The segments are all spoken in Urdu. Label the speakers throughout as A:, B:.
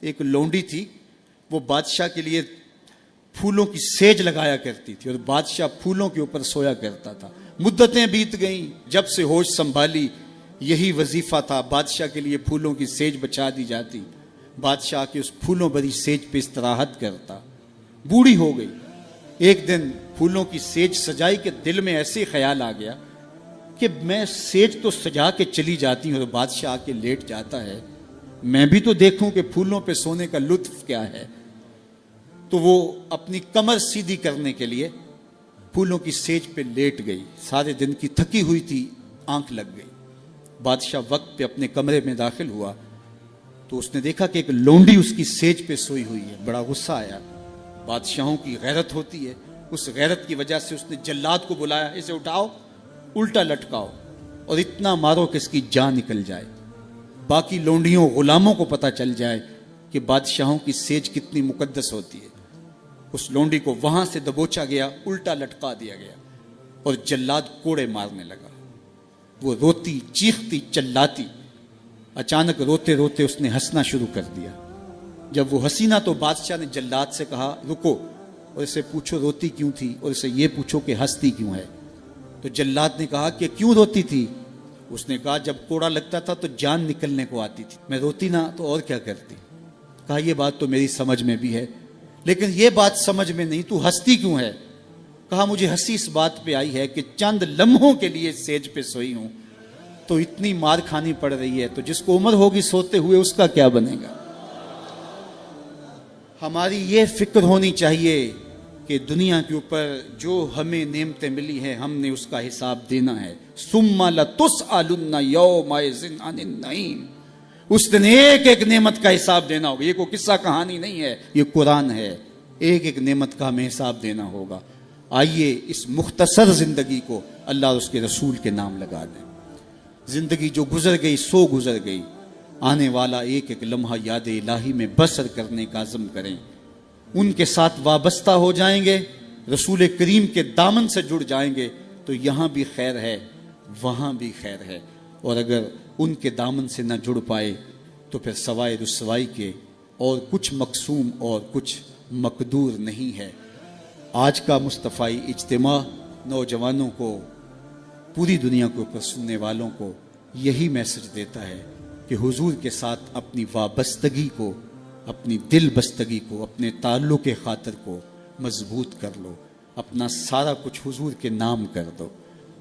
A: ایک لونڈی تھی، وہ بادشاہ کے لیے پھولوں کی سیج لگایا کرتی تھی اور بادشاہ پھولوں کے اوپر سویا کرتا تھا۔ مدتیں بیت گئیں، جب سے ہوش سنبھالی یہی وظیفہ تھا، بادشاہ کے لیے پھولوں کی سیج بچھا دی جاتی، بادشاہ کے اس پھولوں بھری سیج پہ استراحت کرتا۔ بوڑھی ہو گئی، ایک دن پھولوں کی سیج سجائی کہ دل میں ایسے خیال آ گیا کہ میں سیج تو سجا کے چلی جاتی ہوں اور بادشاہ آ کے لیٹ جاتا ہے، میں بھی تو دیکھوں کہ پھولوں پہ سونے کا لطف کیا ہے۔ تو وہ اپنی کمر سیدھی کرنے کے لیے پھولوں کی سیج پہ لیٹ گئی، سارے دن کی تھکی ہوئی تھی، آنکھ لگ گئی۔ بادشاہ وقت پہ اپنے کمرے میں داخل ہوا تو اس نے دیکھا کہ ایک لونڈی اس کی سیج پہ سوئی ہوئی ہے، بڑا غصہ آیا۔ بادشاہوں کی غیرت ہوتی ہے، اس غیرت کی وجہ سے اس نے جلاد کو بلایا، اسے اٹھاؤ، الٹا لٹکاؤ اور اتنا مارو کہ اس کی جان نکل جائے، باقی لونڈیوں غلاموں کو پتہ چل جائے کہ بادشاہوں کی سیج کتنی مقدس ہوتی ہے۔ اس لونڈی کو وہاں سے دبوچا گیا، الٹا لٹکا دیا گیا اور جلاد کوڑے مارنے لگا۔ وہ روتی چیختی چلاتی، اچانک روتے روتے اس نے ہنسنا شروع کر دیا۔ جب وہ ہنسی نہ تو بادشاہ نے جلاد سے کہا رکو اور اسے پوچھو روتی کیوں تھی اور اسے یہ پوچھو کہ ہنستی کیوں ہے۔ تو جلاد نے کہا کہ کیوں روتی تھی؟ اس نے کہا جب کوڑا لگتا تھا تو جان نکلنے کو آتی تھی، میں روتی نہ تو اور کیا کرتی۔ کہا یہ بات تو میری سمجھ میں بھی ہے، لیکن یہ بات سمجھ میں نہیں، تو ہنستی کیوں ہے؟ کہا مجھے ہنسی اس بات پہ آئی ہے کہ چند لمحوں کے لیے سیج پہ سوئی ہوں تو اتنی مار کھانی پڑ رہی ہے، تو جس کو عمر ہوگی سوتے ہوئے اس کا کیا بنے گا۔ ہماری یہ فکر ہونی چاہیے کہ دنیا کے اوپر جو ہمیں نعمتیں ملی ہیں ہم نے اس کا حساب دینا ہے۔ ثم لتسألن یومئذ عن النعیم، اس دن ایک ایک نعمت کا حساب دینا ہوگا۔ یہ کوئی قصہ کہانی نہیں ہے، یہ قرآن ہے، ایک ایک نعمت کا ہمیں حساب دینا ہوگا۔ آئیے اس مختصر زندگی کو اللہ اور اس کے رسول کے نام لگا دیں۔ زندگی جو گزر گئی سو گزر گئی، آنے والا ایک ایک لمحہ یاد الہی میں بسر کرنے کا عزم کریں، ان کے ساتھ وابستہ ہو جائیں گے، رسول کریم کے دامن سے جڑ جائیں گے تو یہاں بھی خیر ہے وہاں بھی خیر ہے، اور اگر ان کے دامن سے نہ جڑ پائے تو پھر سوائے رسوائی کے اور کچھ مقسوم اور کچھ مقدور نہیں ہے۔ آج کا مصطفی اجتماع نوجوانوں کو، پوری دنیا کے اوپر سننے والوں کو یہی میسج دیتا ہے کہ حضور کے ساتھ اپنی وابستگی کو، اپنی دل بستگی کو، اپنے تعلق خاطر کو مضبوط کر لو، اپنا سارا کچھ حضور کے نام کر دو۔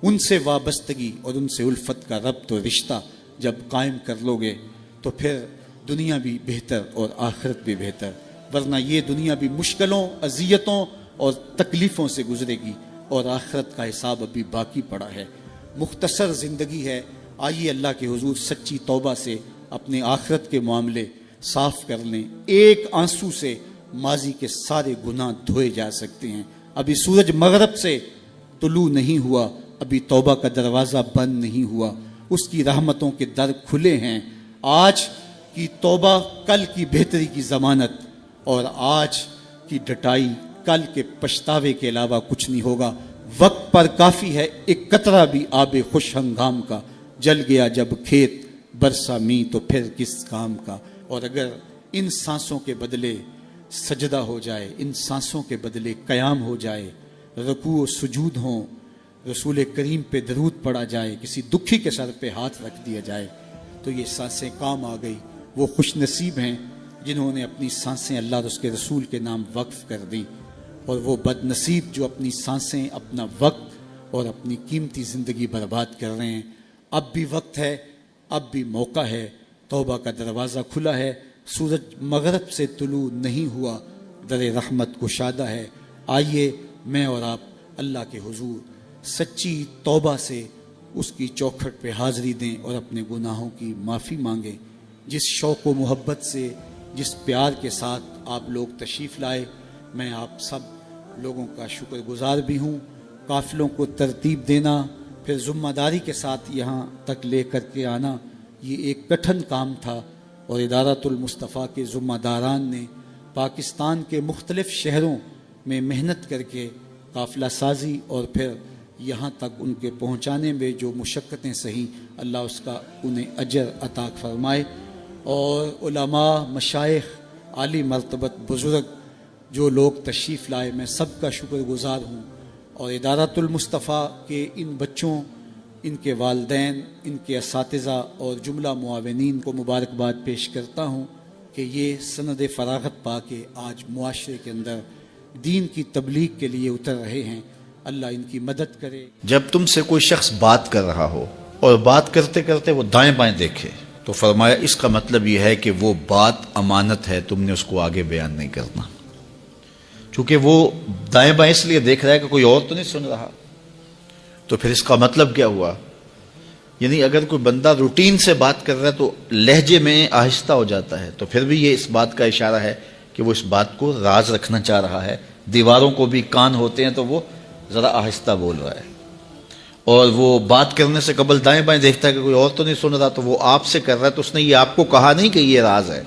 A: ان سے وابستگی اور ان سے الفت کا ربط و رشتہ جب قائم کر لو گے تو پھر دنیا بھی بہتر اور آخرت بھی بہتر، ورنہ یہ دنیا بھی مشکلوں، اذیتوں اور تکلیفوں سے گزرے گی اور آخرت کا حساب ابھی باقی پڑا ہے۔ مختصر زندگی ہے، آئیے اللہ کے حضور سچی توبہ سے اپنے آخرت کے معاملے صاف کر لیں۔ ایک آنسو سے ماضی کے سارے گناہ دھوئے جا سکتے ہیں۔ ابھی سورج مغرب سے طلوع نہیں ہوا، ابھی توبہ کا دروازہ بند نہیں ہوا، اس کی رحمتوں کے در کھلے ہیں۔ آج کی توبہ کل کی بہتری کی ضمانت، اور آج کی ڈٹائی کل کے پچھتاوے کے علاوہ کچھ نہیں ہوگا۔ وقت پر کافی ہے ایک قطرہ بھی آب خوش ہنگام کا، جل گیا جب کھیت برسا می تو پھر کس کام کا۔ اور اگر ان سانسوں کے بدلے سجدہ ہو جائے، ان سانسوں کے بدلے قیام ہو جائے، رکوع و سجود ہوں، رسول کریم پہ درود پڑا جائے، کسی دکھی کے سر پہ ہاتھ رکھ دیا جائے تو یہ سانسیں کام آ گئی۔ وہ خوش نصیب ہیں جنہوں نے اپنی سانسیں اللہ اور اس کے رسول کے نام وقف کر دیں، اور وہ بد نصیب جو اپنی سانسیں، اپنا وقت اور اپنی قیمتی زندگی برباد کر رہے ہیں۔ اب بھی وقت ہے، اب بھی موقع ہے، توبہ کا دروازہ کھلا ہے، سورج مغرب سے طلوع نہیں ہوا، در رحمت گشادہ ہے۔ آئیے میں اور آپ اللہ کے حضور سچی توبہ سے اس کی چوکھٹ پہ حاضری دیں اور اپنے گناہوں کی معافی مانگیں۔ جس شوق و محبت سے، جس پیار کے ساتھ آپ لوگ تشریف لائے، میں آپ سب لوگوں کا شکر گزار بھی ہوں۔ قافلوں کو ترتیب دینا، پھر ذمہ داری کے ساتھ یہاں تک لے کر کے آنا، یہ ایک کٹھن کام تھا، اور ادارۃ المصطفیٰ کے ذمہ داران نے پاکستان کے مختلف شہروں میں محنت کر کے قافلہ سازی اور پھر یہاں تک ان کے پہنچانے میں جو مشقتیں سہی، اللہ اس کا انہیں اجر عطا فرمائے۔ اور علماء، مشائخ عالی مرتبت بزرگ جو لوگ تشریف لائے، میں سب کا شکر گزار ہوں، اور ادارۃ المصطفیٰ کے ان بچوں، ان کے والدین، ان کے اساتذہ اور جملہ معاونین کو مبارکباد پیش کرتا ہوں کہ یہ سند فراغت پا کے آج معاشرے کے اندر دین کی تبلیغ کے لیے اتر رہے ہیں۔ اللہ ان کی مدد کرے۔
B: جب تم سے کوئی شخص بات کر رہا ہو اور بات کرتے کرتے وہ دائیں بائیں دیکھے تو فرمایا اس کا مطلب یہ ہے کہ وہ بات امانت ہے، تم نے اس کو آگے بیان نہیں کرنا، چونکہ وہ دائیں بائیں اس لیے دیکھ رہا ہے کہ کوئی اور تو نہیں سن رہا۔ تو پھر اس کا مطلب کیا ہوا؟ یعنی اگر کوئی بندہ روٹین سے بات کر رہا ہے تو لہجے میں آہستہ ہو جاتا ہے، تو پھر بھی یہ اس بات کا اشارہ ہے کہ وہ اس بات کو راز رکھنا چاہ رہا ہے۔ دیواروں کو بھی کان ہوتے ہیں تو وہ ذرا آہستہ بول رہا ہے، اور وہ بات کرنے سے قبل دائیں بائیں دیکھتا ہے کہ کوئی اور تو نہیں سن رہا، تو وہ آپ سے کر رہا ہے، تو اس نے یہ آپ کو کہا نہیں کہ یہ راز ہے۔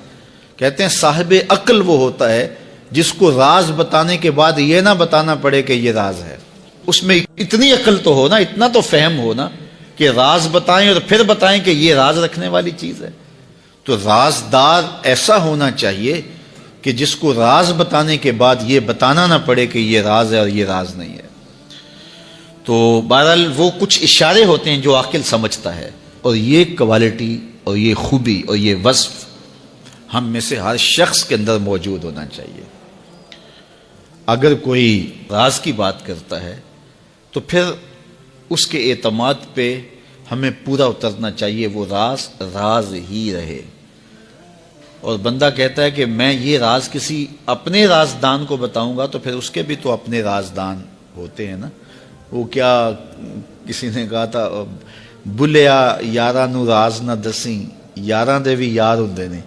B: کہتے ہیں صاحب عقل وہ ہوتا ہے جس کو راز بتانے کے بعد یہ نہ بتانا پڑے کہ یہ راز ہے۔ اس میں اتنی عقل تو ہو نا، اتنا تو فہم ہو نا کہ راز بتائیں اور پھر بتائیں کہ یہ راز رکھنے والی چیز ہے۔ تو رازدار ایسا ہونا چاہیے کہ جس کو راز بتانے کے بعد یہ بتانا نہ پڑے کہ یہ راز ہے اور یہ راز نہیں ہے۔ تو بہرحال وہ کچھ اشارے ہوتے ہیں جو عاقل سمجھتا ہے، اور یہ کوالٹی اور یہ خوبی اور یہ وصف ہم میں سے ہر شخص کے اندر موجود ہونا چاہیے۔ اگر کوئی راز کی بات کرتا ہے تو پھر اس کے اعتماد پہ ہمیں پورا اترنا چاہیے، وہ راز راز ہی رہے۔ اور بندہ کہتا ہے کہ میں یہ راز کسی اپنے رازدان کو بتاؤں گا، تو پھر اس کے بھی تو اپنے رازدان ہوتے ہیں نا۔ وہ کیا کسی نے کہا تھا، بلیا یاراں نو راز نہ دسیں، یاراں دے بھی یار ہوندے نے۔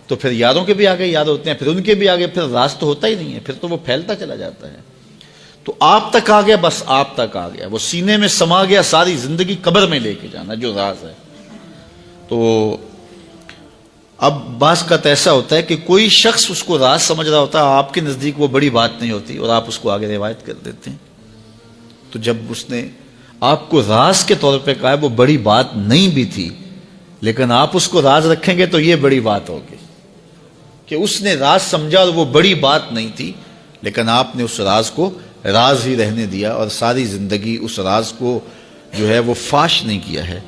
B: تو پھر یاروں کے بھی آگے یار ہوتے ہیں، پھر ان کے بھی آگے پھر راز تو ہوتا ہی نہیں ہے، پھر تو وہ پھیلتا چلا جاتا ہے۔ تو آپ تک آ گیا، بس آپ تک آ گیا، وہ سینے میں سما گیا، ساری زندگی قبر میں لے کے جانا جو راز ہے۔ تو اب بعض کا ایسا ہوتا ہے کہ کوئی شخص اس کو راز سمجھ رہا ہوتا ہے، آپ کے نزدیک وہ بڑی بات نہیں ہوتی، اور آپ اس کو آگے روایت کر دیتے ہیں۔ تو جب اس نے آپ کو راز کے طور پہ کہا ہے، وہ بڑی بات نہیں بھی تھی، لیکن آپ اس کو راز رکھیں گے تو یہ بڑی بات ہوگی کہ اس نے راز سمجھا اور وہ بڑی بات نہیں تھی، لیکن آپ نے اس راز کو راز ہی رہنے دیا اور ساری زندگی اس راز کو جو ہے وہ فاش نہیں کیا ہے،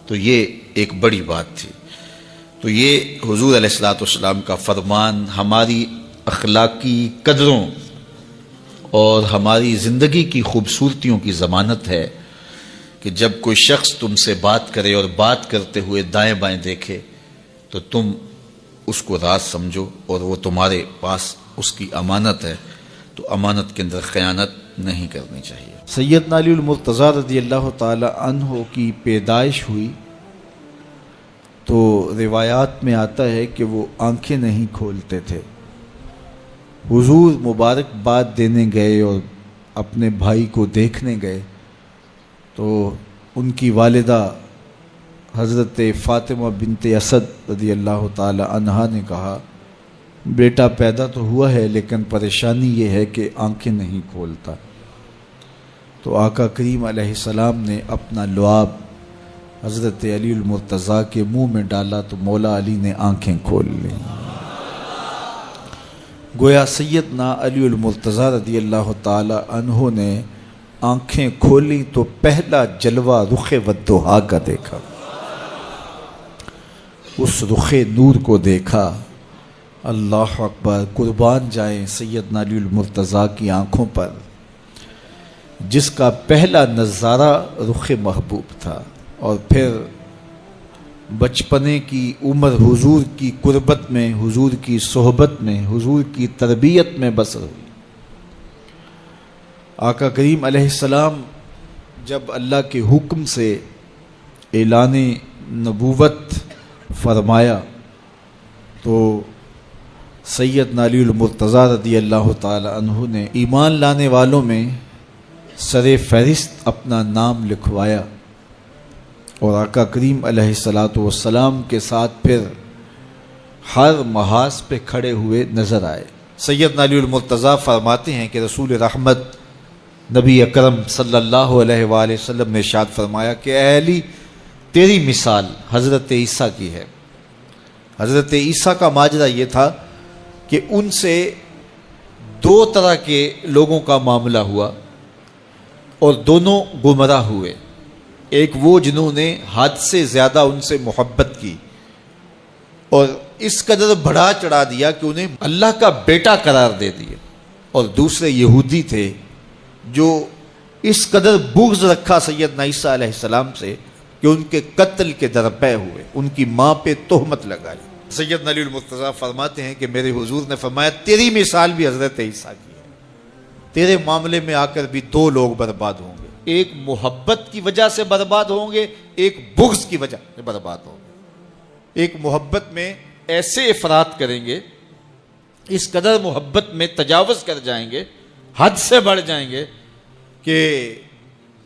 B: تو یہ ایک بڑی بات تھی۔ تو یہ حضور علیہ الصلوۃ والسلام کا فرمان ہماری اخلاقی قدروں اور ہماری زندگی کی خوبصورتیوں کی ضمانت ہے کہ جب کوئی شخص تم سے بات کرے اور بات کرتے ہوئے دائیں بائیں دیکھے تو تم اس کو راز سمجھو، اور وہ تمہارے پاس اس کی امانت ہے، تو امانت کے اندر خیانت نہیں کرنی چاہیے۔
C: سیدنا علی المرتضیٰ رضی اللہ تعالی عنہ کی پیدائش ہوئی تو روایات میں آتا ہے کہ وہ آنکھیں نہیں کھولتے تھے۔ حضور مبارکباد دینے گئے اور اپنے بھائی کو دیکھنے گئے تو ان کی والدہ حضرت فاطمہ بنت اسد رضی اللہ تعالی عنہا نے کہا، بیٹا پیدا تو ہوا ہے لیکن پریشانی یہ ہے کہ آنکھیں نہیں کھولتا۔ تو آقا کریم علیہ السلام نے اپنا لعاب حضرت علی المرتضیٰ کے منہ میں ڈالا تو مولا علی نے آنکھیں کھول لیں۔ گویا سیدنا علی المرتضیٰ رضی اللہ تعالی عنہ نے آنکھیں کھولی تو پہلا جلوہ رخ والضحیٰ کا دیکھا، اس رخ نور کو دیکھا۔ اللہ اکبر، قربان جائیں سیدنا علی المرتضیٰ کی آنکھوں پر، جس کا پہلا نظارہ رخ محبوب تھا، اور پھر بچپنے کی عمر حضور کی قربت میں، حضور کی صحبت میں، حضور کی تربیت میں بسر ہوئی۔ آقا کریم علیہ السلام جب اللہ کے حکم سے اعلان نبوت فرمایا تو سیدنا علی المرتضیٰ رضی اللہ تعالی عنہ نے ایمان لانے والوں میں سر فہرست اپنا نام لکھوایا، اور آقا کریم علیہ الصلوۃ والسلام کے ساتھ پھر ہر محاذ پہ کھڑے ہوئے نظر آئے۔ سیدنا علی المرتضیٰ فرماتے ہیں کہ رسول رحمت نبی اکرم صلی اللہ علیہ وآلہ وسلم نے ارشاد فرمایا کہ اے علی، تیری مثال حضرت عیسیٰ کی ہے۔ حضرت عیسیٰ کا ماجرا یہ تھا کہ ان سے دو طرح کے لوگوں کا معاملہ ہوا اور دونوں گمراہ ہوئے. ایک وہ جنہوں نے حد سے زیادہ ان سے محبت کی اور اس قدر بڑھا چڑھا دیا کہ انہیں اللہ کا بیٹا قرار دے دیا، اور دوسرے یہودی تھے جو اس قدر بغض رکھا سیدنا عیسیٰ علیہ السلام سے کہ ان کے قتل کے درپے ہوئے، ان کی ماں پہ تہمت لگائی. سیدنا علی المرتضیٰ فرماتے ہیں کہ میرے حضور نے فرمایا تیری مثال بھی حضرت عیسیٰ کی ہے، تیرے معاملے میں آ کر بھی دو لوگ برباد ہوں گے، ایک محبت کی وجہ سے برباد ہوں گے، ایک بغض کی وجہ سے برباد ہوں گے. ایک محبت میں ایسے افراط کریں گے، اس قدر محبت میں تجاوز کر جائیں گے، حد سے بڑھ جائیں گے کہ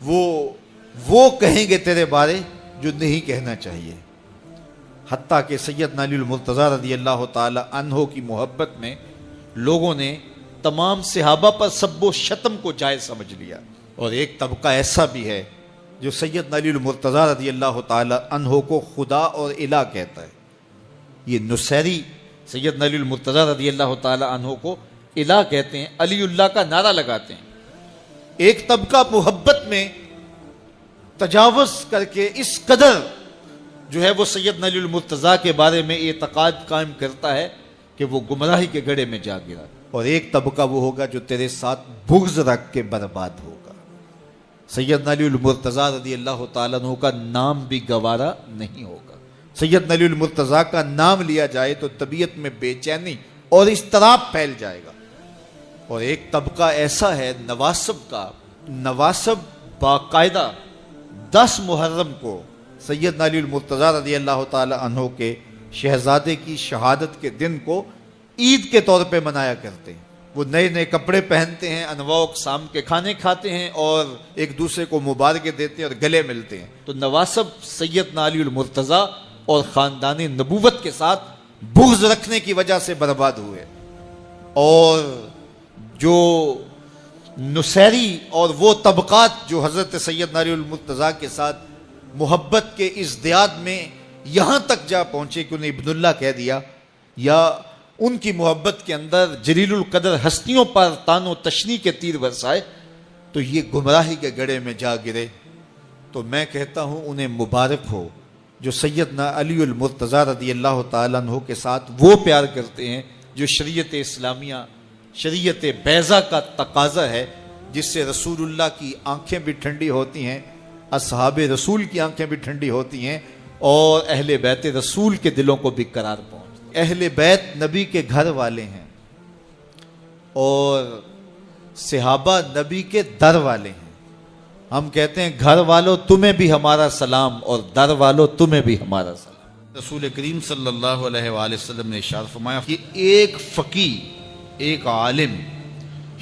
C: وہ کہیں گے تیرے بارے جو نہیں کہنا چاہیے. حتیٰ کہ سیدنا علی المرتضیٰ رضی اللہ تعالی عنہ کی محبت میں لوگوں نے تمام صحابہ پر سب و شتم کو جائز سمجھ لیا. اور ایک طبقہ ایسا بھی ہے جو سیدنا علی المرتضیٰ رضی اللہ تعالی عنہ کو خدا اور الہ کہتا ہے. یہ نصیری سیدنا علی المرتضیٰ رضی اللہ تعالی عنہ کو الہ کہتے ہیں، علی اللہ کا نعرہ لگاتے ہیں. ایک طبقہ محبت میں تجاوز کر کے اس قدر جو ہے وہ سیدنا علی المرتضیٰ کے بارے میں اعتقاد قائم کرتا ہے کہ وہ گمراہی کے گڑھے میں جا گرا. اور ایک طبقہ وہ ہوگا جو تیرے ساتھ بغض رکھ کے برباد ہوگا. سیدنا علی المرتضیٰ رضی اللہ تعالیٰ عنہ کا نام بھی گوارا نہیں ہوگا. سیدنا علی المرتضیٰ کا نام لیا جائے تو طبیعت میں بے چینی اور اضطراب پھیل جائے گا. اور ایک طبقہ ایسا ہے نواسب کا، نواسب باقاعدہ 10 محرم کو سیدنا علی المرتضیٰ رضی اللہ تعالی عنہ کے شہزادے کی شہادت کے دن کو عید کے طور پہ منایا کرتے ہیں. وہ نئے نئے کپڑے پہنتے ہیں، انواع و اقسام کے کھانے کھاتے ہیں اور ایک دوسرے کو مبارکیں دیتے ہیں اور گلے ملتے ہیں. تو نواسب سیدنا علی المرتضیٰ اور خاندان نبوت کے ساتھ بغض رکھنے کی وجہ سے برباد ہوئے. اور جو نصیری اور وہ طبقات جو حضرت سیدنا علی المرتضیٰ کے ساتھ محبت کے ازدیاد میں یہاں تک جا پہنچے کہ انہیں ابن اللہ کہہ دیا، یا ان کی محبت کے اندر جلیل القدر ہستیوں پر تان و تشنی کے تیر برسائے، تو یہ گمراہی کے گڑھے میں جا گرے. تو میں کہتا ہوں انہیں مبارک ہو جو سیدنا علی المرتضیٰ رضی اللہ تعالیٰ عنہ کے ساتھ وہ پیار کرتے ہیں جو شریعت اسلامیہ، شریعت بیضا کا تقاضا ہے، جس سے رسول اللہ کی آنکھیں بھی ٹھنڈی ہوتی ہیں، اصحاب رسول کی آنکھیں بھی ٹھنڈی ہوتی ہیں، اور اہل بیت رسول کے دلوں کو بھی قرار پہنچ. اہل بیت نبی کے گھر والے ہیں اور صحابہ نبی کے در والے ہیں. ہم کہتے ہیں گھر والوں تمہیں بھی ہمارا سلام اور در والوں تمہیں بھی ہمارا سلام.
B: رسول کریم صلی اللہ علیہ وآلہ وسلم نے ارشاد فرمایا کہ ایک فقی، ایک عالم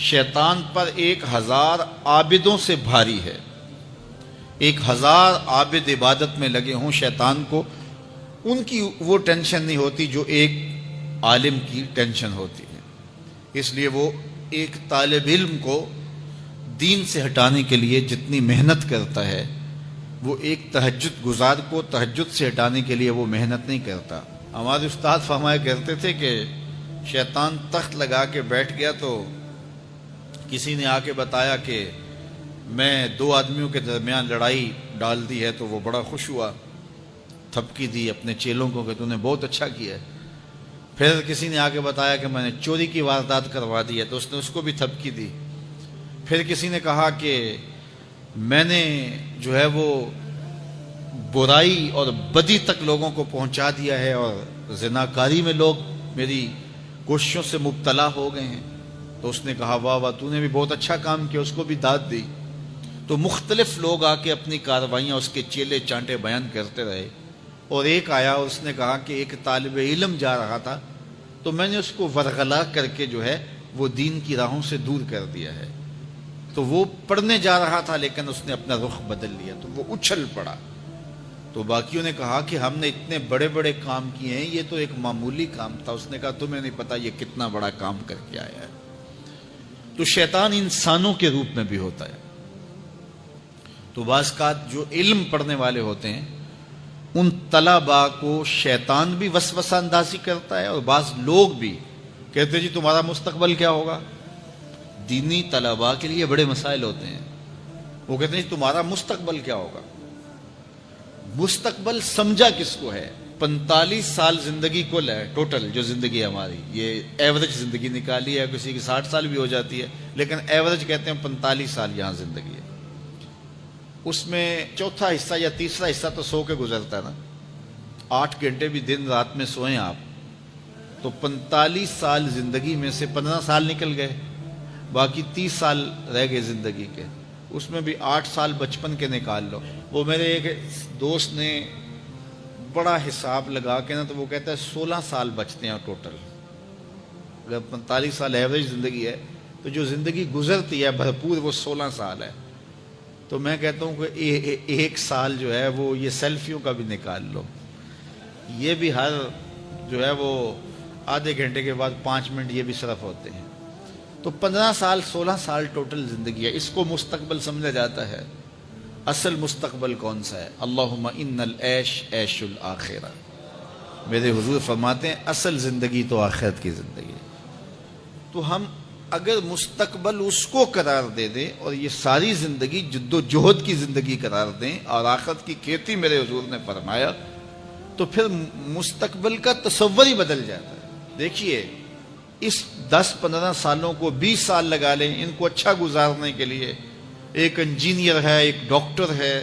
B: شیطان پر 1000 عابدوں سے بھاری ہے. 1000 عابد عبادت میں لگے ہوں شیطان کو ان کی وہ ٹینشن نہیں ہوتی جو ایک عالم کی ٹینشن ہوتی ہے. اس لیے وہ ایک طالب علم کو دین سے ہٹانے کے لیے جتنی محنت کرتا ہے وہ ایک تہجد گزار کو تہجد سے ہٹانے کے لیے وہ محنت نہیں کرتا. ہمارے استاد فرمایا کرتے تھے کہ شیطان تخت لگا کے بیٹھ گیا تو کسی نے آ کے بتایا کہ میں 2 آدمیوں کے درمیان لڑائی ڈال دی ہے، تو وہ بڑا خوش ہوا، تھپکی دی اپنے چیلوں کو کہ تو نے بہت اچھا کیا ہے. پھر کسی نے آ کے بتایا کہ میں نے چوری کی واردات کروا دی ہے، تو اس نے اس کو بھی تھپکی دی. پھر کسی نے کہا کہ میں نے جو ہے وہ برائی اور بدی تک لوگوں کو پہنچا دیا ہے اور زناکاری میں لوگ میری کوششوں سے مبتلا ہو گئے ہیں. تو اس نے کہا واہ واہ تو نے بھی بہت اچھا کام کیا، اس کو بھی داد دی. تو مختلف لوگ آ کے اپنی کارروائیاں اس کے چیلے چانٹے بیان کرتے رہے. اور ایک آیا اور اس نے کہا کہ ایک طالب علم جا رہا تھا تو میں نے اس کو ورغلا کر کے جو ہے وہ دین کی راہوں سے دور کر دیا ہے. تو وہ پڑھنے جا رہا تھا لیکن اس نے اپنا رخ بدل لیا تو وہ اچھل پڑا. تو باقیوں نے کہا کہ ہم نے اتنے بڑے بڑے کام کیے ہیں، یہ تو ایک معمولی کام تھا. اس نے کہا تمہیں نہیں پتا یہ کتنا بڑا کام کر کے آیا ہے. تو شیطان انسانوں کے روپ میں بھی ہوتا ہے. تو بعض کا جو علم پڑھنے والے ہوتے ہیں ان طلباء کو شیطان بھی وسوسہ اندازی کرتا ہے اور بعض لوگ بھی کہتے جی تمہارا مستقبل کیا ہوگا؟ دینی طلباء کے لیے بڑے مسائل ہوتے ہیں. وہ کہتے ہیں جی تمہارا مستقبل کیا ہوگا؟ مستقبل سمجھا کس کو ہے؟ 45 سال زندگی کل ہے ٹوٹل جو زندگی ہے ہماری، یہ ایوریج زندگی نکالی ہے، کسی کی 60 سال بھی ہو جاتی ہے، لیکن ایوریج کہتے ہیں 45 سال یہاں زندگی ہے. اس میں چوتھا حصہ یا تیسرا حصہ تو سو کے گزرتا ہے نا. 8 گھنٹے بھی دن رات میں سوئیں آپ تو 45 سال زندگی میں سے 15 سال نکل گئے، باقی 30 سال رہ گئے زندگی کے. اس میں بھی 8 سال بچپن کے نکال لو. وہ میرے ایک دوست نے بڑا حساب لگا کے نا تو وہ کہتا ہے 16 سال بچتے ہیں ٹوٹل. اگر 45 سال ایوریج زندگی ہے تو جو زندگی گزرتی ہے بھرپور وہ 16 سال ہے. تو میں کہتا ہوں کہ ایک سال جو ہے وہ یہ سیلفیوں کا بھی نکال لو، یہ بھی ہر جو ہے وہ آدھے گھنٹے کے بعد 5 منٹ یہ بھی صرف ہوتے ہیں. تو 15 سال 16 سال ٹوٹل زندگی ہے. اس کو مستقبل سمجھا جاتا ہے. اصل مستقبل کون سا ہے؟ اللہم ان العیش عیش الآخرہ. میرے حضور فرماتے ہیں اصل زندگی تو آخرت کی زندگی ہے. تو ہم اگر مستقبل اس کو قرار دے دیں اور یہ ساری زندگی جد و جہد کی زندگی قرار دیں اور آخرت کی کھیتی میرے حضور نے فرمایا تو پھر مستقبل کا تصور ہی بدل جاتا ہے. دیکھیے اس 10-15 سالوں کو 20 سال لگا لیں ان کو اچھا گزارنے کے لیے. ایک انجینئر ہے، ایک ڈاکٹر ہے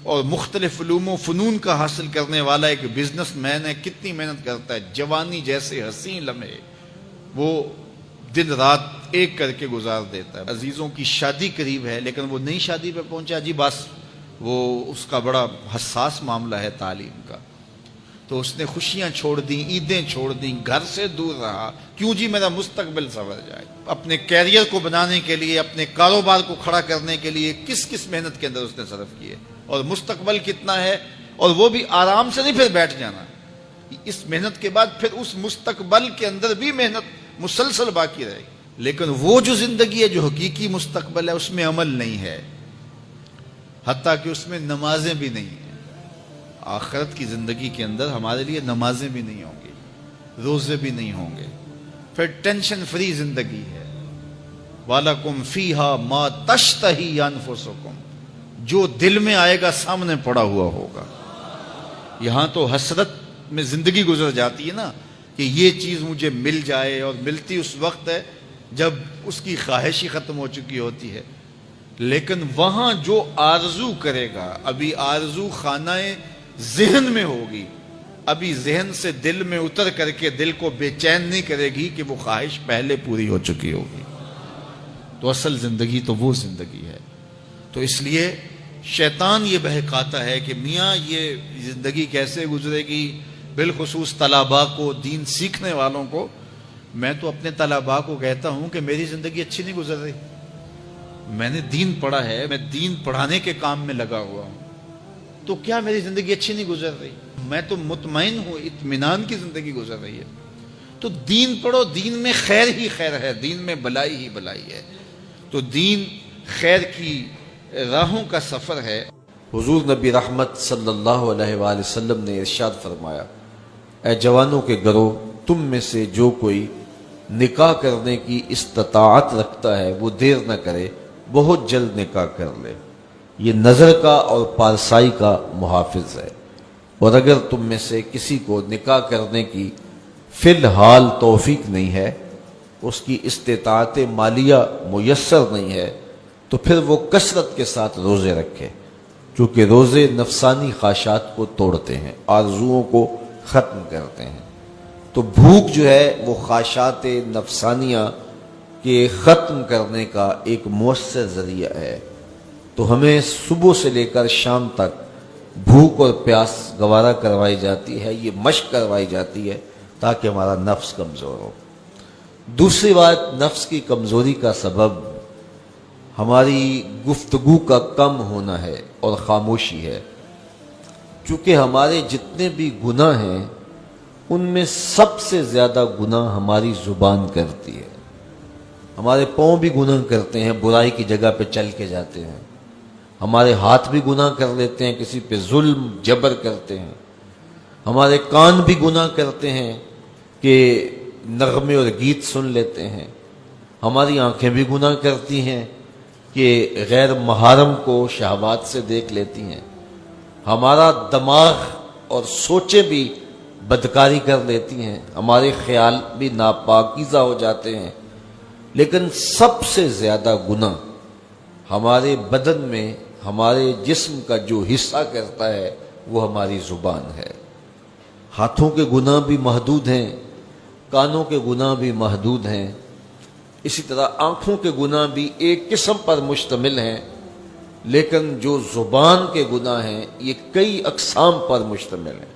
B: اور مختلف علوم و فنون کا حاصل کرنے والا ایک بزنس مین ہے، کتنی محنت کرتا ہے. جوانی جیسے حسین لمحے وہ دن رات ایک کر کے گزار دیتا ہے. عزیزوں کی شادی قریب ہے لیکن وہ نئی شادی پہ پہنچا جی بس وہ اس کا بڑا حساس معاملہ ہے تعلیم کا، تو اس نے خوشیاں چھوڑ دیں، عیدیں چھوڑ دیں، گھر سے دور رہا. کیوں جی؟ میرا مستقبل سنور جائے. اپنے کیریئر کو بنانے کے لیے، اپنے کاروبار کو کھڑا کرنے کے لیے کس محنت کے اندر اس نے صرف کیے اور مستقبل کتنا ہے. اور وہ بھی آرام سے نہیں پھر بیٹھ جانا، اس محنت کے بعد پھر اس مستقبل کے اندر بھی محنت مسلسل باقی رہے گی. لیکن وہ جو زندگی ہے جو حقیقی مستقبل ہے اس میں عمل نہیں ہے، حتیٰ کہ اس میں نمازیں بھی نہیں ہیں. آخرت کی زندگی کے اندر ہمارے لیے نمازیں بھی نہیں ہوں گی، روزے بھی نہیں ہوں گے. پھر ٹینشن فری زندگی ہے. وَلَكُمْ فِيهَا مَا تَشْتَهِي أَنفُسُكُمْ، جو دل میں آئے گا سامنے پڑا ہوا ہوگا. یہاں تو حسرت میں زندگی گزر جاتی ہے نا کہ یہ چیز مجھے مل جائے، اور ملتی اس وقت ہے جب اس کی خواہش ہی ختم ہو چکی ہوتی ہے. لیکن وہاں جو آرزو کرے گا، ابھی آرزو خانہ ذہن میں ہوگی، ابھی ذہن سے دل میں اتر کر کے دل کو بے چین نہیں کرے گی کہ وہ خواہش پہلے پوری ہو چکی ہوگی. تو اصل زندگی تو وہ زندگی ہے. تو اس لیے شیطان یہ بہکاتا ہے کہ میاں یہ زندگی کیسے گزرے گی. بالخصوص طلباء کو، دین سیکھنے والوں کو. میں تو اپنے طلباء کو کہتا ہوں کہ میری زندگی اچھی نہیں گزر رہی. میں نے دین پڑھا ہے، میں دین پڑھانے کے کام میں لگا ہوا ہوں، تو کیا میری زندگی اچھی نہیں گزر رہی؟ میں تو مطمئن ہوں، اطمینان کی زندگی گزر رہی ہے. تو دین پڑھو، دین میں خیر ہی خیر ہے، دین میں بلائی ہی بلائی ہے. تو دین خیر کی راہوں کا سفر ہے.
D: حضور نبی رحمت صلی اللہ علیہ وآلہ وسلم نے ارشاد فرمایا، اے جوانوں کے گروہ، تم میں سے جو کوئی نکاح کرنے کی استطاعت رکھتا ہے وہ دیر نہ کرے، بہت جلد نکاح کر لے. یہ نظر کا اور پارسائی کا محافظ ہے. اور اگر تم میں سے کسی کو نکاح کرنے کی فی الحال توفیق نہیں ہے، اس کی استطاعت مالیہ میسر نہیں ہے، تو پھر وہ کثرت کے ساتھ روزے رکھے، کیونکہ روزے نفسانی خواہشات کو توڑتے ہیں، آرزوؤں کو ختم کرتے ہیں. تو بھوک جو ہے وہ خواہشات نفسانیہ کے ختم کرنے کا ایک مؤثر ذریعہ ہے. تو ہمیں صبح سے لے کر شام تک بھوک اور پیاس گوارا کروائی جاتی ہے، یہ مشق کروائی جاتی ہے تاکہ ہمارا نفس کمزور ہو. دوسری بات، نفس کی کمزوری کا سبب ہماری گفتگو کا کم ہونا ہے اور خاموشی ہے. چونکہ ہمارے جتنے بھی گناہ ہیں ان میں سب سے زیادہ گناہ ہماری زبان کرتی ہے. ہمارے پاؤں بھی گناہ کرتے ہیں، برائی کی جگہ پہ چل کے جاتے ہیں. ہمارے ہاتھ بھی گناہ کر لیتے ہیں، کسی پہ ظلم جبر کرتے ہیں. ہمارے کان بھی گناہ کرتے ہیں کہ نغمے اور گیت سن لیتے ہیں، ہماری آنکھیں بھی گناہ کرتی ہیں کہ غیر محرم کو شہوات سے دیکھ لیتی ہیں، ہمارا دماغ اور سوچیں بھی بدکاری کر لیتی ہیں، ہمارے خیال بھی ناپاکیزہ ہو جاتے ہیں، لیکن سب سے زیادہ گناہ ہمارے بدن میں ہمارے جسم کا جو حصہ کرتا ہے وہ ہماری زبان ہے۔ ہاتھوں کے گناہ بھی محدود ہیں، کانوں کے گناہ بھی محدود ہیں، اسی طرح آنکھوں کے گناہ بھی ایک قسم پر مشتمل ہیں، لیکن جو زبان کے گناہ ہیں یہ کئی اقسام پر مشتمل ہیں۔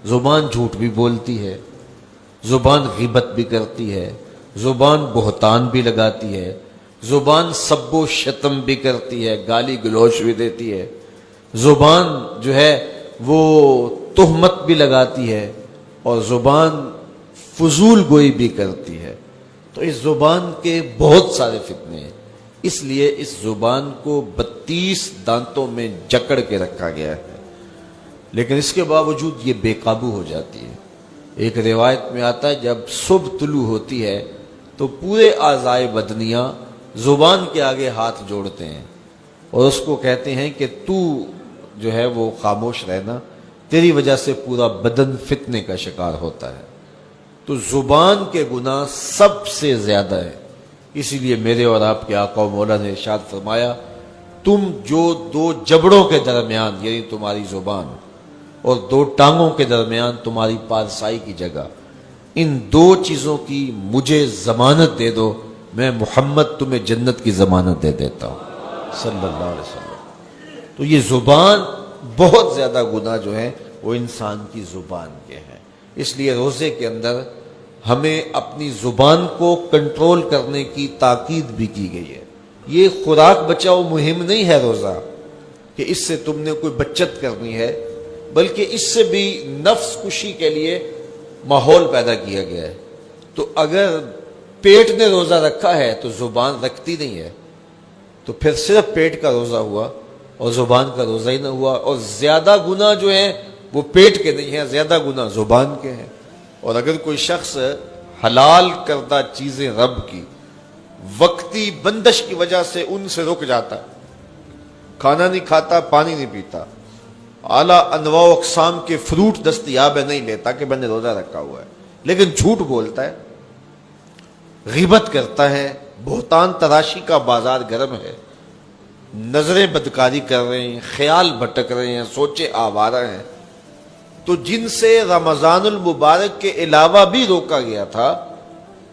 D: زبان جھوٹ بھی بولتی ہے، زبان غیبت بھی کرتی ہے، زبان بہتان بھی لگاتی ہے، زبان سب و شتم بھی کرتی ہے، گالی گلوچ بھی دیتی ہے، زبان جو ہے وہ تہمت بھی لگاتی ہے، اور زبان فضول گوئی بھی کرتی ہے۔ تو اس زبان کے بہت سارے فتنے ہیں، اس لیے اس زبان کو 32 دانتوں میں جکڑ کے رکھا گیا ہے، لیکن اس کے باوجود یہ بے قابو ہو جاتی ہے۔ ایک روایت میں آتا ہے جب صبح طلوع ہوتی ہے تو پورے اعضائے بدنیاں زبان کے آگے ہاتھ جوڑتے ہیں اور اس کو کہتے ہیں کہ تو جو ہے وہ خاموش رہنا، تیری وجہ سے پورا بدن فتنے کا شکار ہوتا ہے۔ تو زبان کے گناہ سب سے زیادہ ہے، اسی لیے میرے اور آپ کے آقا و مولا نے ارشاد فرمایا، تم جو 2 جبڑوں کے درمیان یعنی تمہاری زبان اور 2 ٹانگوں کے درمیان تمہاری پارسائی کی جگہ، ان 2 چیزوں کی مجھے ضمانت دے دو، میں محمد تمہیں جنت کی ضمانت دے دیتا ہوں صلی اللہ علیہ وسلم۔ تو یہ زبان بہت زیادہ گناہ جو ہے وہ انسان کی زبان کے ہیں، اس لیے روزے کے اندر ہمیں اپنی زبان کو کنٹرول کرنے کی تاکید بھی کی گئی ہے۔ یہ خوراک بچاؤ مہم نہیں ہے روزہ کہ اس سے تم نے کوئی بچت کرنی ہے، بلکہ اس سے بھی نفس کشی کے لیے ماحول پیدا کیا گیا ہے۔ تو اگر پیٹ نے روزہ رکھا ہے تو زبان رکھتی نہیں ہے، تو پھر صرف پیٹ کا روزہ ہوا اور زبان کا روزہ ہی نہ ہوا، اور زیادہ گناہ جو ہیں وہ پیٹ کے نہیں ہیں، زیادہ گناہ زبان کے ہیں۔ اور اگر کوئی شخص حلال کردہ چیزیں رب کی وقتی بندش کی وجہ سے ان سے رک جاتا، کھانا نہیں کھاتا، پانی نہیں پیتا، اعلیٰ انواع و اقسام کے فروٹ دستیاب ہے نہیں لیتا کہ میں نے روزہ رکھا ہوا ہے، لیکن جھوٹ بولتا ہے، غیبت کرتا ہے، بہتان تراشی کا بازار گرم ہے، نظریں بدکاری کر رہے ہیں، خیال بھٹک رہے ہیں، سوچے آوارہ ہیں، تو جن سے رمضان المبارک کے علاوہ بھی روکا گیا تھا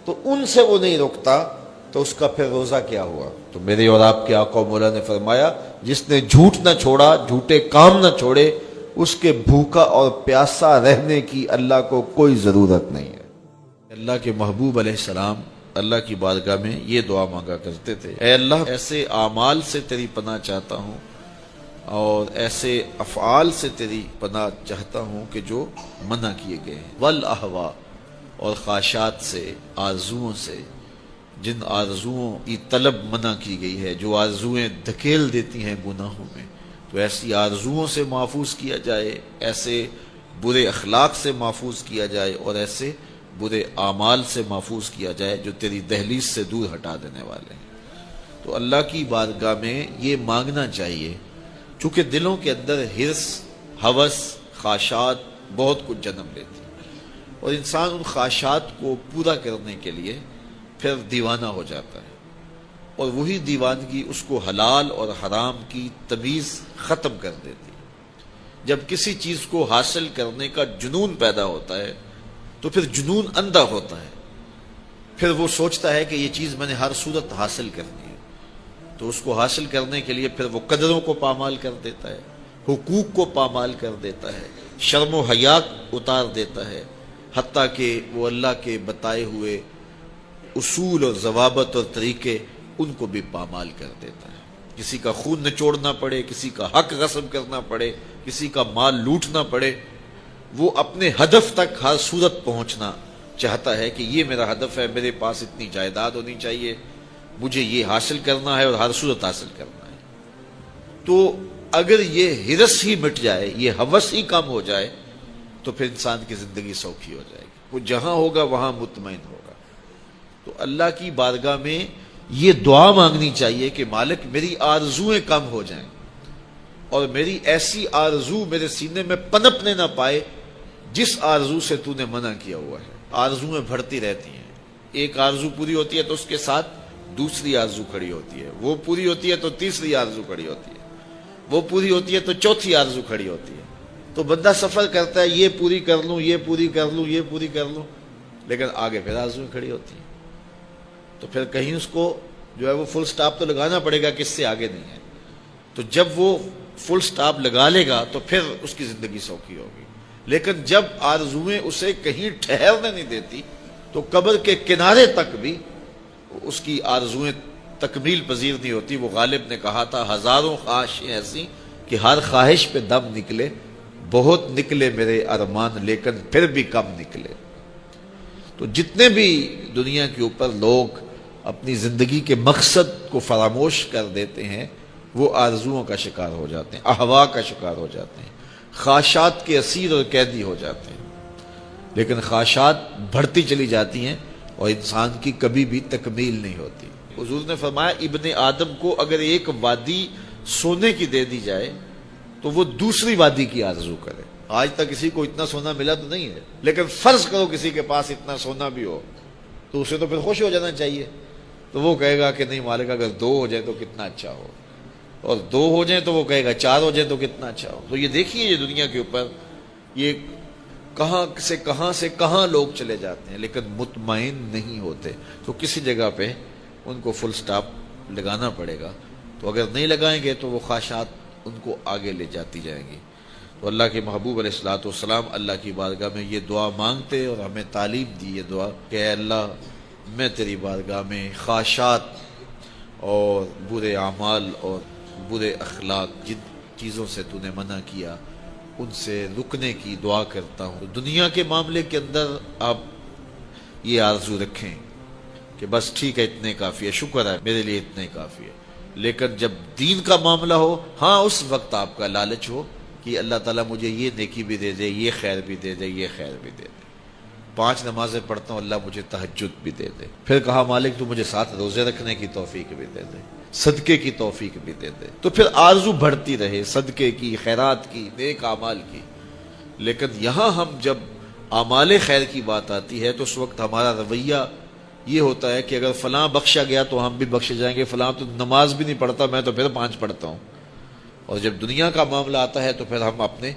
D: تو ان سے وہ نہیں روکتا، تو اس کا پھر روزہ کیا ہوا؟ تو میرے اور آپ کے آقا و مولا نے فرمایا، جس نے جھوٹ نہ چھوڑا، جھوٹے کام نہ چھوڑے، اس کے بھوکا اور پیاسا رہنے کی اللہ کو کوئی ضرورت نہیں ہے۔
B: اللہ کے محبوب علیہ السلام اللہ کی بارگاہ میں یہ دعا مانگا کرتے تھے، اے اللہ ایسے اعمال سے تیری پناہ چاہتا ہوں اور ایسے افعال سے تیری پناہ چاہتا ہوں کہ جو منع کیے گئے ہیں، والاہوا، اور خواہشات سے، آرزوؤں سے، جن آرزوؤں کی طلب منع کی گئی ہے، جو آرزوئیں دھکیل دیتی ہیں گناہوں میں، تو ایسی آرزوؤں سے محفوظ کیا جائے، ایسے برے اخلاق سے محفوظ کیا جائے، اور ایسے برے اعمال سے محفوظ کیا جائے جو تیری دہلیز سے دور ہٹا دینے والے ہیں۔ تو اللہ کی بارگاہ میں یہ مانگنا چاہیے، چونکہ دلوں کے اندر حرص، ہوس، خواہشات بہت کچھ جنم لیتی ہیں، اور انسان ان خواہشات کو پورا کرنے کے لیے پھر دیوانہ ہو جاتا ہے، اور وہی دیوانگی اس کو حلال اور حرام کی تمیز ختم کر دیتی ہے۔ جب کسی چیز کو حاصل کرنے کا جنون پیدا ہوتا ہے تو پھر جنون اندھا ہوتا ہے، پھر وہ سوچتا ہے کہ یہ چیز میں نے ہر صورت حاصل کرنی ہے، تو اس کو حاصل کرنے کے لیے پھر وہ قدروں کو پامال کر دیتا ہے، حقوق کو پامال کر دیتا ہے، شرم و حیا اتار دیتا ہے، حتیٰ کہ وہ اللہ کے بتائے ہوئے اصول اور ضوابط اور طریقے ان کو بھی پامال کر دیتا ہے۔ کسی کا خون نچوڑنا پڑے، کسی کا حق غصب کرنا پڑے، کسی کا مال لوٹنا پڑے، وہ اپنے ہدف تک ہر صورت پہنچنا چاہتا ہے کہ یہ میرا ہدف ہے، میرے پاس اتنی جائیداد ہونی چاہیے، مجھے یہ حاصل کرنا ہے اور ہر صورت حاصل کرنا ہے۔ تو اگر یہ حرص ہی مٹ جائے، یہ ہوس ہی کم ہو جائے، تو پھر انسان کی زندگی سوکھی ہو جائے گی، وہ جہاں ہوگا وہاں مطمئن ہوگا۔ اللہ کی بارگاہ میں یہ دعا مانگنی چاہیے کہ مالک میری آرزویں کم ہو جائیں اور میری ایسی آرزو میرے سینے میں پنپنے نہ پائے جس آرزو سے تو نے منع کیا ہوا ہے۔ آرزویں بڑھتی رہتی ہیں، ایک آرزو پوری ہوتی ہے تو اس کے ساتھ دوسری آرزو کھڑی ہوتی ہے، وہ پوری ہوتی ہے تو تیسری آرزو کھڑی ہوتی ہے، وہ پوری ہوتی ہے تو چوتھی آرزو کھڑی ہوتی ہے۔ تو بندہ سفر کرتا ہے، یہ پوری کر لوں، یہ پوری کر لوں، یہ پوری کر لوں، لیکن آگے پھر آرزویں کھڑی ہوتی ہیں۔ تو پھر کہیں اس کو جو ہے وہ فل سٹاپ تو لگانا پڑے گا کہ اس سے آگے نہیں ہے۔ تو جب وہ فل سٹاپ لگا لے گا تو پھر اس کی زندگی سوکھی ہوگی، لیکن جب آرزویں اسے کہیں ٹھہرنے نہیں دیتی تو قبر کے کنارے تک بھی اس کی آرزویں تکمیل پذیر نہیں ہوتی۔ وہ غالب نے کہا تھا ہزاروں خواہشیں ایسی کہ ہر خواہش پہ دم نکلے، بہت نکلے میرے ارمان لیکن پھر بھی کم نکلے۔ تو جتنے بھی دنیا کے اوپر لوگ اپنی زندگی کے مقصد کو فراموش کر دیتے ہیں وہ آرزوؤں کا شکار ہو جاتے ہیں، اہوا کا شکار ہو جاتے ہیں، خواہشات کے اسیر اور قیدی ہو جاتے ہیں۔ لیکن خواہشات بڑھتی چلی جاتی ہیں اور انسان کی کبھی بھی تکمیل نہیں ہوتی۔ حضور نے فرمایا ابن آدم کو اگر ایک وادی سونے کی دے دی جائے تو وہ دوسری وادی کی آرزو کرے۔ آج تک کسی کو اتنا سونا ملا تو نہیں ہے، لیکن فرض کرو کسی کے پاس اتنا سونا بھی ہو تو اسے تو پھر خوش ہو جانا چاہیے۔ تو وہ کہے گا کہ نہیں مالک اگر 2 ہو جائے تو کتنا اچھا ہو، اور 2 ہو جائیں تو وہ کہے گا 4 ہو جائیں تو کتنا اچھا ہو۔ تو یہ دیکھیے یہ دنیا کے اوپر یہ کہاں سے کہاں لوگ چلے جاتے ہیں لیکن مطمئن نہیں ہوتے۔ تو کسی جگہ پہ ان کو فل سٹاپ لگانا پڑے گا، تو اگر نہیں لگائیں گے تو وہ خواہشات ان کو آگے لے جاتی جائیں گی۔ تو اللہ کے محبوب علیہ الصلوۃ والسلام اللہ کی بارگاہ میں یہ دعا مانگتے اور ہمیں تعلیم دی یہ دعا کہ اے اللہ میں تیری بارگاہ میں خواہشات اور برے اعمال اور برے اخلاق جن چیزوں سے تو نے منع کیا ان سے رکنے کی دعا کرتا ہوں۔ دنیا کے معاملے کے اندر آپ یہ آرزو رکھیں کہ بس ٹھیک ہے اتنے کافی ہے، شکر ہے میرے لیے اتنے کافی ہے، لیکن جب دین کا معاملہ ہو ہاں اس وقت آپ کا لالچ ہو کہ اللہ تعالیٰ مجھے یہ نیکی بھی دے دے، یہ خیر بھی دے دے، یہ خیر بھی دے دے، 5 نمازیں پڑھتا ہوں اللہ مجھے تہجد بھی دے دے۔ پھر کہا مالک تو مجھے 7 روزے رکھنے کی توفیق بھی دے دے، صدقے کی توفیق بھی دے دے۔ تو پھر آرزو بڑھتی رہے صدقے کی، خیرات کی، نیک اعمال کی۔ لیکن یہاں ہم جب اعمال خیر کی بات آتی ہے تو اس وقت ہمارا رویہ یہ ہوتا ہے کہ اگر فلاں بخشا گیا تو ہم بھی بخشے جائیں گے، فلاں تو نماز بھی نہیں پڑھتا میں تو پھر 5 پڑھتا ہوں۔ اور جب دنیا کا معاملہ آتا ہے تو پھر ہم اپنے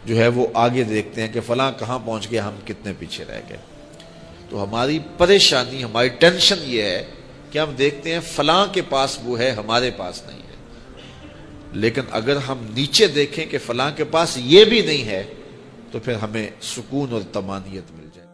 B: جو ہے وہ آگے دیکھتے ہیں کہ فلاں کہاں پہنچ گیا، ہم کتنے پیچھے رہ گئے۔ تو ہماری پریشانی، ہماری ٹینشن یہ ہے کہ ہم دیکھتے ہیں فلاں کے پاس وہ ہے، ہمارے پاس نہیں ہے۔ لیکن اگر ہم نیچے دیکھیں کہ فلاں کے پاس یہ بھی نہیں ہے تو پھر ہمیں سکون اور طمانینت مل جائے۔